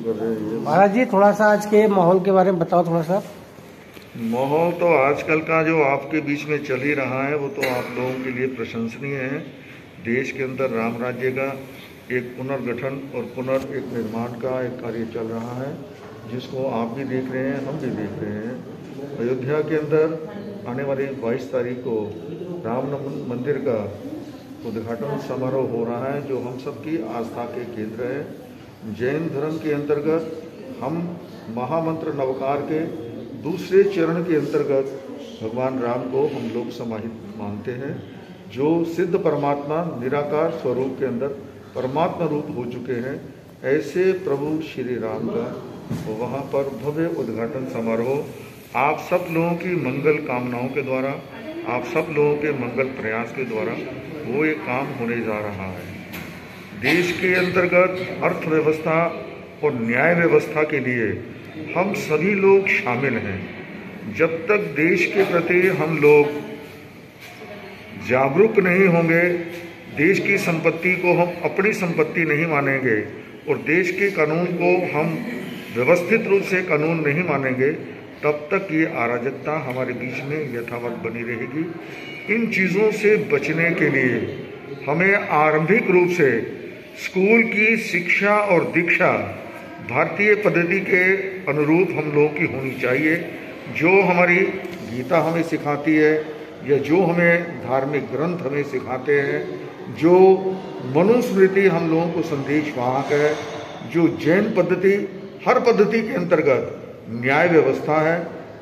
कर रहे हैं। महाराज जी थोड़ा सा आज के माहौल के बारे में बताओ थोड़ा सा। माहौल तो आजकल का जो आपके बीच में चल ही रहा है वो तो आप लोगों के लिए प्रशंसनीय है। देश के अंदर राम राज्य का एक पुनर्गठन और एक निर्माण का एक कार्य चल रहा है, जिसको आप भी देख रहे हैं, हम भी देख रहे हैं। अयोध्या के अंदर आने वाली 22 तारीख को राम मंदिर का उद्घाटन समारोह हो रहा है, जो हम सबकी आस्था के केंद्र है। जैन धर्म के अंतर्गत हम महामंत्र नवकार के दूसरे चरण के अंतर्गत भगवान राम को हम लोग समाहित मानते हैं, जो सिद्ध परमात्मा निराकार स्वरूप के अंदर परमात्मा रूप हो चुके हैं। ऐसे प्रभु श्री राम का वहाँ पर भव्य उद्घाटन समारोह आप सब लोगों की मंगल कामनाओं के द्वारा, आप सब लोगों के मंगल प्रयास के द्वारा वो एक काम होने जा रहा है। देश के अंतर्गत अर्थव्यवस्था और न्याय व्यवस्था के लिए हम सभी लोग शामिल हैं। जब तक देश के प्रति हम लोग जागरूक नहीं होंगे, देश की संपत्ति को हम अपनी संपत्ति नहीं मानेंगे और देश के कानून को हम व्यवस्थित रूप से कानून नहीं मानेंगे, तब तक ये अराजकता हमारे बीच में यथावत बनी रहेगी। इन चीज़ों से बचने के लिए हमें आरंभिक रूप से स्कूल की शिक्षा और दीक्षा भारतीय पद्धति के अनुरूप हम लोगों की होनी चाहिए। जो हमारी गीता हमें सिखाती है या जो हमें धार्मिक ग्रंथ हमें सिखाते हैं, जो मनुस्मृति हम लोगों को संदेश वाहक है, जो जैन पद्धति हर पद्धति के अंतर्गत न्याय व्यवस्था है,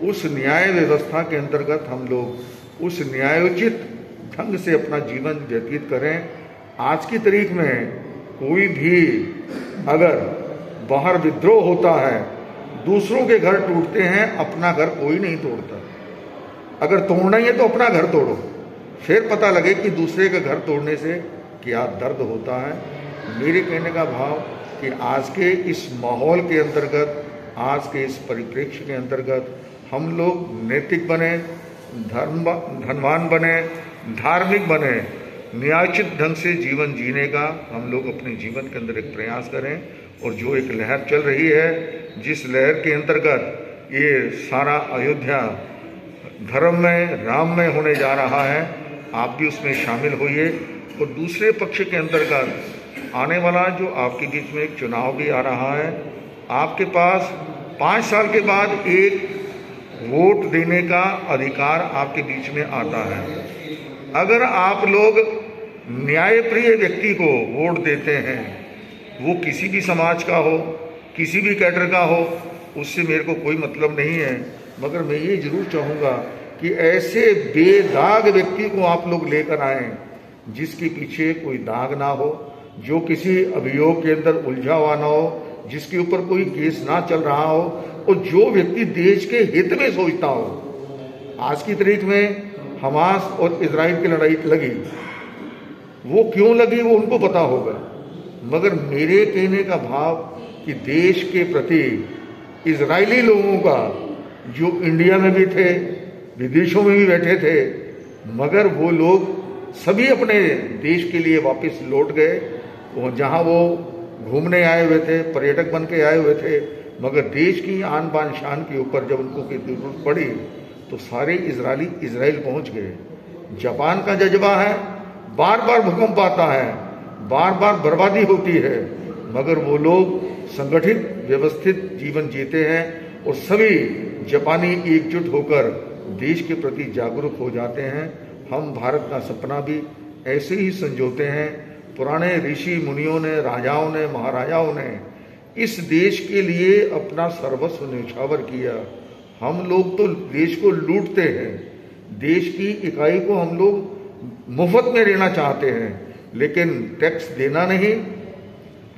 उस न्याय व्यवस्था के अंतर्गत हम लोग उस न्यायोचित ढंग से अपना जीवन व्यतीत करें। आज की तारीख में कोई भी अगर बाहर विद्रोह होता है, दूसरों के घर टूटते हैं, अपना घर कोई नहीं तोड़ता। अगर तोड़ना ही है तो अपना घर तोड़ो, फिर पता लगे कि दूसरे का घर तोड़ने से क्या दर्द होता है। मेरे कहने का भाव कि आज के इस माहौल के अंतर्गत, आज के इस परिप्रेक्ष्य के अंतर्गत हम लोग नैतिक बने, धनवान बने, धार्मिक बने, न्यायोचित ढंग से जीवन जीने का हम लोग अपने जीवन के अंदर एक प्रयास करें। और जो एक लहर चल रही है, जिस लहर के अंतर्गत ये सारा अयोध्या धर्म में, राम में होने जा रहा है, आप भी उसमें शामिल होइए। और दूसरे पक्ष के अंतर्गत आने वाला जो आपके बीच में एक चुनाव भी आ रहा है, आपके पास 5 साल के बाद एक वोट देने का अधिकार आपके बीच में आता है। अगर आप लोग न्यायप्रिय व्यक्ति को वोट देते हैं, वो किसी भी समाज का हो, किसी भी कैडर का हो, उससे मेरे को कोई मतलब नहीं है, मगर मैं ये जरूर चाहूँगा कि ऐसे बेदाग व्यक्ति को आप लोग लेकर आएं, जिसके पीछे कोई दाग ना हो, जो किसी अभियोग के अंदर उलझा हुआ ना हो, जिसके ऊपर कोई केस ना चल रहा हो, और जो व्यक्ति देश के हित में सोचता हो। आज की तारीख में हमास और इजराइल की लड़ाई लगी, वो क्यों लगी वो उनको पता होगा, मगर मेरे कहने का भाव कि देश के प्रति इजरायली लोगों का, जो इंडिया में भी थे, विदेशों में भी बैठे थे, मगर वो लोग सभी अपने देश के लिए वापस लौट गए, जहां वो घूमने आए हुए थे, पर्यटक बन के आए हुए थे, मगर देश की आन बान शान के ऊपर जब उनको की जरूरत पड़ी तो सारे इजरायली इजराइल पहुंच गए। जापान का जज्बा है, बार बार भूकंप आता है, बार बार बर्बादी होती है, मगर वो लोग संगठित व्यवस्थित जीवन जीते हैं और सभी जापानी एकजुट होकर देश के प्रति जागरूक हो जाते हैं। हम भारत का सपना भी ऐसे ही संजोते हैं। पुराने ऋषि मुनियों ने, राजाओं ने, महाराजाओं ने इस देश के लिए अपना सर्वस्व न्यौछावर किया। हम लोग तो देश को लूटते हैं, देश की इकाई को हम लोग मुफ्त में लेना चाहते हैं, लेकिन टैक्स देना नहीं।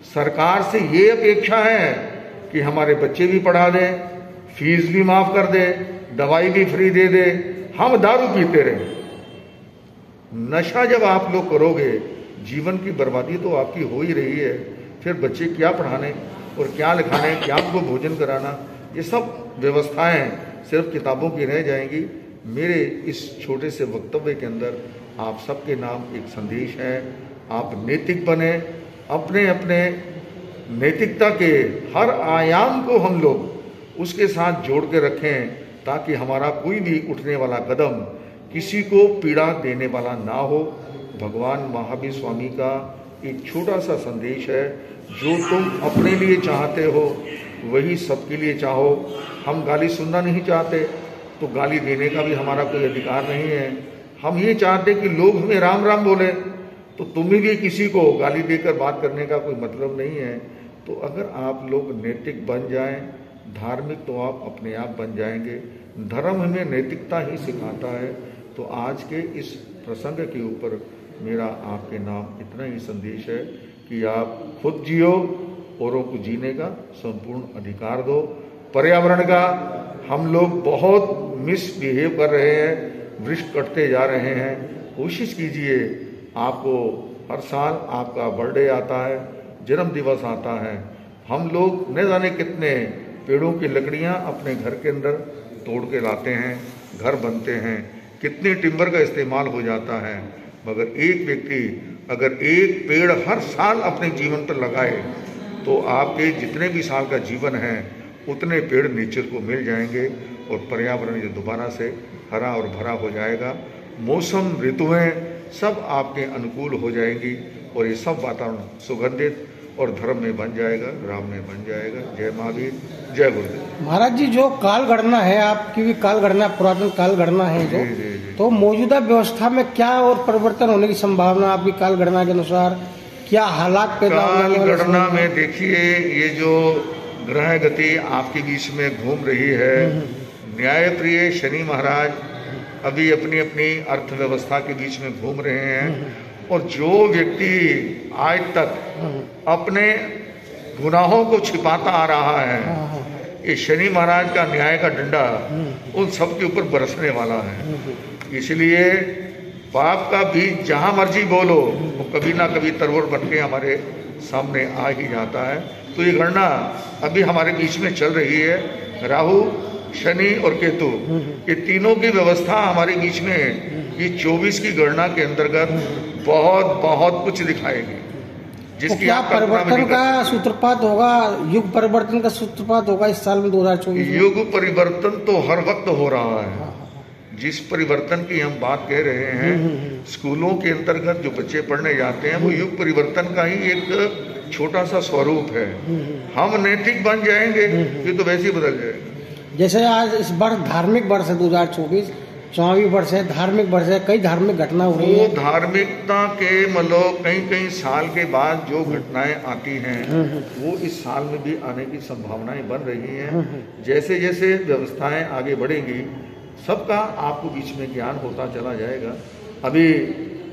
सरकार से ये अपेक्षा है कि हमारे बच्चे भी पढ़ा दें, फीस भी माफ कर दे, दवाई भी फ्री दे दे, हम दारू पीते रहे। नशा जब आप लोग करोगे, जीवन की बर्बादी तो आपकी हो ही रही है। फिर बच्चे क्या पढ़ाने और क्या लिखाने, क्या आपको भोजन कराना, ये सब व्यवस्थाएं सिर्फ किताबों की रह जाएंगी। मेरे इस छोटे से वक्तव्य के अंदर आप सबके नाम एक संदेश है, आप नैतिक बने, अपने अपने नैतिकता के हर आयाम को हम लोग उसके साथ जोड़ के रखें, ताकि हमारा कोई भी उठने वाला कदम किसी को पीड़ा देने वाला ना हो। भगवान महावीर स्वामी का एक छोटा सा संदेश है, जो तुम अपने लिए चाहते हो वही सबके लिए चाहो। हम गाली सुनना नहीं चाहते तो गाली देने का भी हमारा कोई अधिकार नहीं है। हम ये चाहते कि लोग हमें राम राम बोले, तो तुम्हें भी किसी को गाली देकर बात करने का कोई मतलब नहीं है। तो अगर आप लोग नैतिक बन जाएं, धार्मिक, तो आप अपने आप बन जाएंगे। धर्म हमें नैतिकता ही सिखाता है। तो आज के इस प्रसंग के ऊपर मेरा आपके नाम इतना ही संदेश है कि आप खुद जियो, औरों को जीने का संपूर्ण अधिकार दो। पर्यावरण का हम लोग बहुत मिसबिहेव कर रहे हैं, वृक्ष कटते जा रहे हैं। कोशिश कीजिए, आपको हर साल आपका बर्थडे आता है, जन्म दिवस आता है, हम लोग न जाने कितने पेड़ों की लकड़ियां अपने घर के अंदर तोड़ के लाते हैं, घर बनते हैं, कितने टिम्बर का इस्तेमाल हो जाता है। मगर एक व्यक्ति अगर एक पेड़ हर साल अपने जीवन पर लगाए तो आपके जितने भी साल का जीवन है उतने पेड़ नेचर को मिल जाएंगे और पर्यावरण ये दोबारा से हरा और भरा हो जाएगा। मौसम, ऋतुएं सब आपके अनुकूल हो जाएंगी और ये सब वातावरण सुगंधित और धर्म में बन जाएगा, राम में बन जाएगा। जय महावीर, जय गुरुदेव। महाराज जी, जो काल गणना है, आपकी भी काल गणना, पुरातन काल गणना है जो, जी। तो मौजूदा व्यवस्था में क्या और परिवर्तन होने की संभावना आपकी काल गणना के अनुसार, क्या हालात पैदा काल गणना में देखिए, ये जो ग्रह गति आपके बीच में घूम रही है, न्यायप्रिय शनि महाराज अभी अपनी अपनी अर्थव्यवस्था के बीच में घूम रहे हैं। और जो व्यक्ति आज तक अपने गुनाहों को छिपाता आ रहा है, ये शनि महाराज का न्याय का डंडा उन सब के ऊपर बरसने वाला है। इसलिए पाप का बीज जहां मर्जी बोलो वो कभी ना कभी तरवर बन के हमारे सामने आ ही जाता है। तो ये गणना अभी हमारे बीच में चल रही है। राहु, शनि और केतु, ये तीनों की व्यवस्था हमारे बीच में ये 24 की गणना के अंतर्गत बहुत बहुत कुछ दिखाएगी, जिसकी तो क्या परिवर्तन का सूत्रपात होगा, युग परिवर्तन का सूत्रपात होगा इस साल में 2024 में? युग परिवर्तन तो हर वक्त हो रहा है। जिस परिवर्तन की हम बात कह रहे हैं, स्कूलों के अंतर्गत जो बच्चे पढ़ने जाते हैं वो युग परिवर्तन का ही एक छोटा सा स्वरूप है। हम नैतिक बन जाएंगे, ये तो वैसे ही बदल जाएगा। जैसे आज इस वर्ष धार्मिक वर्ष है 2024, 24 वर्ष है, धार्मिक वर्ष है, कई धार्मिक घटना हो रही है। वो धार्मिकता के मतलब कई साल के बाद जो घटनाएं आती हैं वो इस साल में भी आने की संभावनाएं बन रही हैं। जैसे जैसे व्यवस्थाएं आगे बढ़ेंगी, सबका आपको बीच में ज्ञान होता चला जाएगा। अभी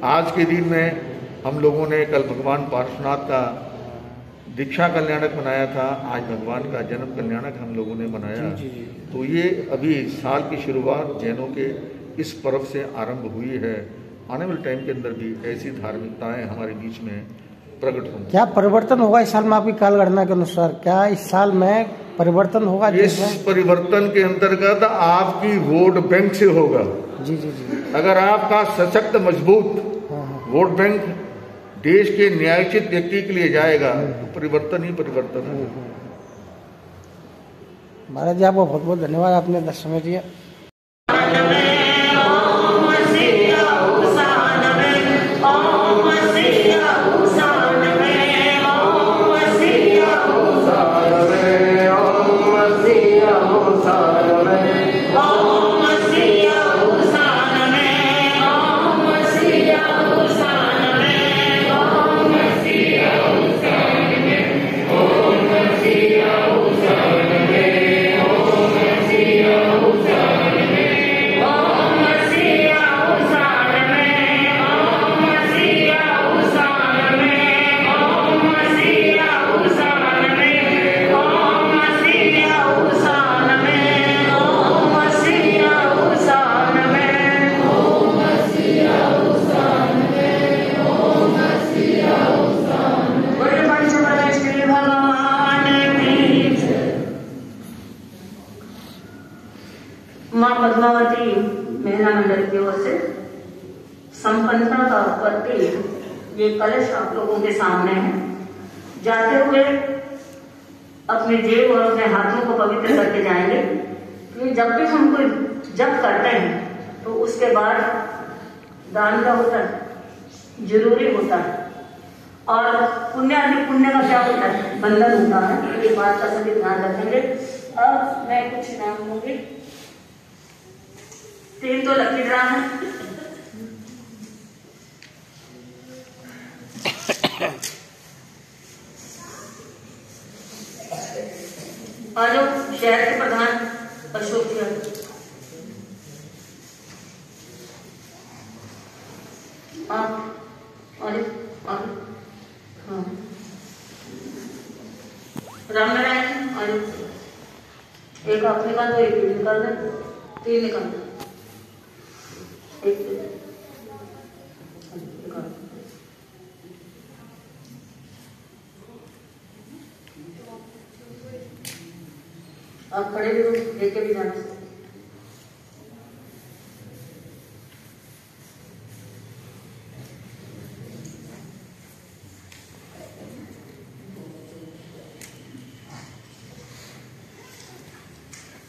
आज के दिन में हम लोगों ने कल भगवान पार्श्वनाथ का दीक्षा कल्याणक मनाया था, आज भगवान का जन्म कल्याणक हम लोगों ने मनाया। तो ये अभी साल की शुरुआत जैनों के इस पर्व से आरंभ हुई है। आने वाले टाइम के अंदर भी ऐसी धार्मिकताएं हमारे बीच में प्रकट होंगी। क्या परिवर्तन होगा इस साल में आपकी काल गणना के अनुसार? क्या इस साल में परिवर्तन होगा? इस परिवर्तन के अंतर्गत आपकी वोट बैंक से होगा। जी। अगर आपका सशक्त मजबूत वोट बैंक देश के न्यायोचित व्यक्ति के लिए जाएगा तो परिवर्तन ही परिवर्तन है। महाराज जी, आपको बहुत बहुत धन्यवाद, आपने समय दिया। माँ पद्मावती महिला मंडल की ओर से संपन्नता का प्रतीक ये कलश आप लोगों के सामने है। जाते हुए अपने जेब और अपने हाथों को पवित्र करके जाएंगे। क्योंकि जब भी हम कोई जप करते हैं तो उसके बाद दान का होता है, जरूरी होता है। और पुण्य का क्या होता है, बंधन होता है। ये बात का सभी ध्यान रखेंगे। अब मैं कुछ नाम लूंगी। 3 तो लकी ड्रा है। और जो शहर के प्रधान अशोक जी, रामनारायण और एक अपने का तो एक निकाल दे, 3 निकाल दे, एक आप खड़े भी हो, लेके भी जाना सकते।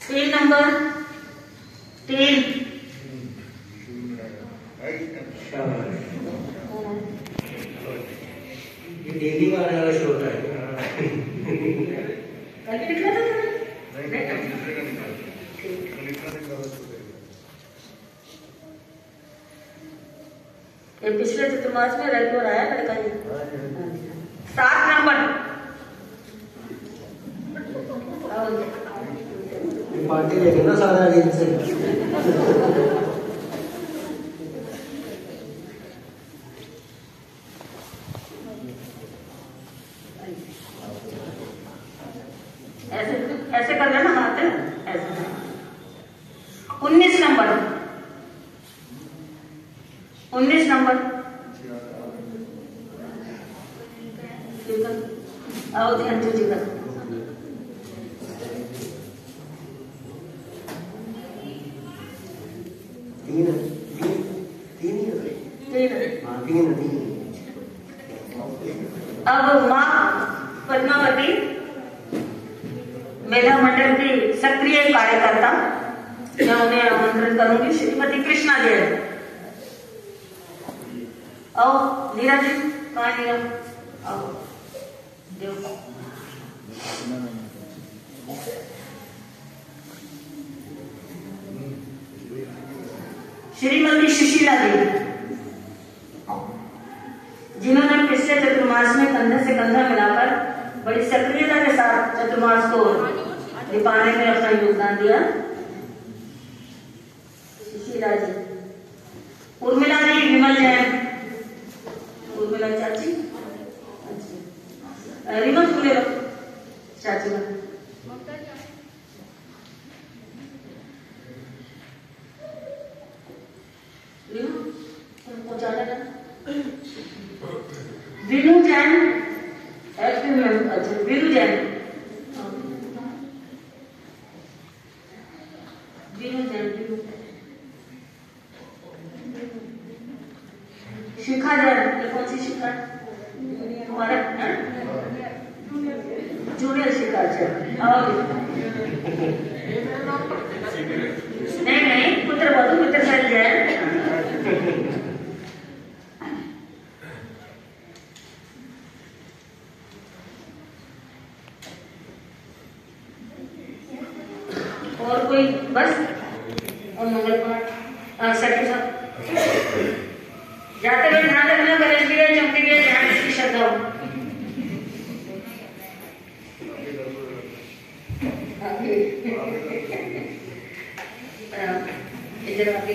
Page number 3। डेली का रश होता है। ये पिछले चतुर्मास में रेगुलर आया लड़का जी। 7 नंबर पार्टी लेके ना सारा दिन से। ऐसे कर लेना हाथ ऐसे। 19 नंबर 19 नंबर आओ ध्यान दीजिएगा। अब माँ पद्मावती मेला मंडल की सक्रिय कार्यकर्ता, मैं उन्हें आमंत्रित करूंगी। श्रीमती कृष्णा जैन, आओ। नीरज जी, कहाँ नीरज, आओ। श्रीमती सुशीला देवी, जिन्होंने पिछले चतुर्मास में कंधे से कंधा मिलाकर बड़ी सक्रियता के साथ चतुर्मास को निभाने में अपना योगदान दिया। सुशीला जी। उर्मिला जी, विमल जैन, उर्मिला चाची, रिमोट खुले लो चाची का। विनू जैन, अच्छा विनू जैन, विनू जैन, शिखा जैन, ये कौन सी शिखा हमारा जूनियर शिखा जैन, नहीं पुत्र बहुत पुत्र सर जैन। और कोई बस, और मंगल पाठ सर जाते हुए ध्यान रखना, गणेश जी चमके गए ध्यान इसकी श्रद्धा हो। इधर आगे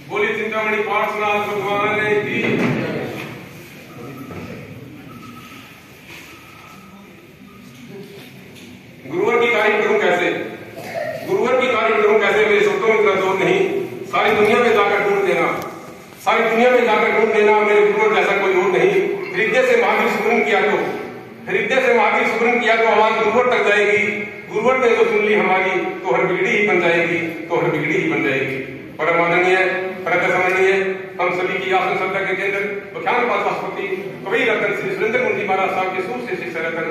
बोली चिंतामणि पार्श्वनाथ भगवान की। गुरुवर की तारीफ करूं कैसे, गुरुवर की तारीफ करूं कैसे, मेरे शब्दों में इतना जोर नहीं। सारी दुनिया में जाकर ढूंढ देना, सारी दुनिया में जाकर ढूंढ देना, मेरे गुरुवर जैसा कोई और नहीं। हृदय से महावीर सुमरन किया तो, हृदय से महावीर सुमरन किया तो आवाज गुरुवर तक जाएगी। गुरुवर ने तो सुन ली हमारी, तो हर बिगड़ी ही बन जाएगी, तो हर बिगड़ी ही बन जाएगी। परम आदरणीय परंतु समझनीय हम सभी की आसन श्रद्धा के केंद्र व्याख्यान पाठशास्त्री कवि रतन श्री सुरेंद्र मुनि महाराज साहब के सूर से शिष्य रतन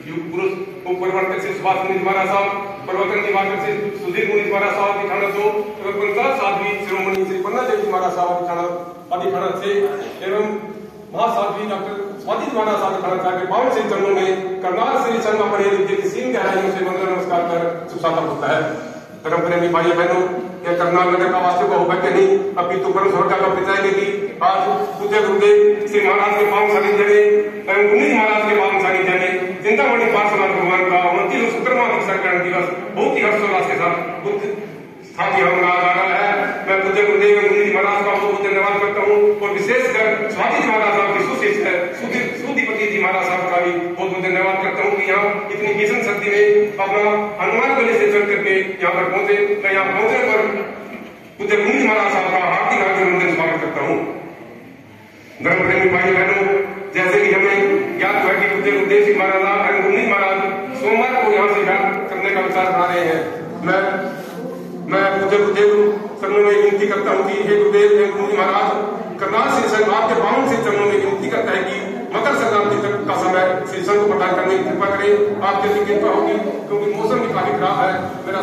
युग पुरुष उपप्रवर्तक श्री सुभाष मुनि महाराज साहब, प्रवर्तन दिवाकर श्री सुधीर मुनि महाराज साहब दिखाना दो एवं पंचायत साध्वी शिरोमणि श्री पन्ना देवी महाराज साहब दिखाना अधिखाना से एवं महासाध्वी डॉक्टर स्वाति महाराज साहब दिखाना चाहे पावन से चरणों में करनाल श्री शर्मा पढ़े लिखे की सीन गहराइयों से वंदन नमस्कार कर सुसाता होता है। धर्म प्रेमी भाई बहनों, यह करनाल नगर का वास्तव का होगा नहीं अभी तो परम स्वर्ग का परिचय की आज पूज्य गुरुदेव श्री महाराज के पावन सानिध्य में एवं पुनीत महाराज के पावन सानिध्य में चिंतामणि पार्श्वनाथ भगवान का 29वां दीक्षाकरण दिवस बहुत ही हर्षोल्लास के साथ बुद्ध स्थापना होना आ रहा है। मैं पूज्य गुरुदेव पुनीत महाराज का बहुत धन्यवाद करता हूँ और विशेषकर स्वाति महाराज साहब की सुशिष्य सुधीपति जी महाराज साहब का भी बहुत बहुत धन्यवाद करता हूँ कि यहाँ इतनी भीषण सर्दी में अपना हनुमान गले से चल करके यहाँ पर पहुंचे। मैं यहाँ पहुंचने पर पूज्य पुनीत महाराज साहब का हार्दिक अभिनंदन स्वागत करता हूँ। धर्म प्रेमी भाई बहनों, जैसे कि हमें ज्ञात है कि पूज्य गुरुदेव सिंह महाराज एवं पुनीत महाराज सोमवार को यहाँ से ज्ञान करने का विचार बना रहे हैं। मैं पूज्य गुरुदेव चरणों में विनती करता हूँ कि हे गुरुदेव एवं पुनीत महाराज करनाल श्री संघ आपके पावन से चरणों में विनती करता है कि मकर संक्रांति तक का समय श्री संघ को प्रदान करने की कृपा करें। आपके लिए कृपा होगी क्योंकि मौसम भी काफी खराब है। मेरा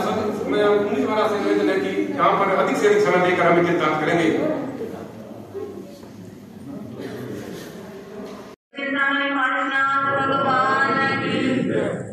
मैं पुनीत महाराज से निवेदन है कि यहाँ पर अधिक से अधिक समय देकर हम चिंतन करेंगे। चिंतामणि पार्श्वनाथ भगवान की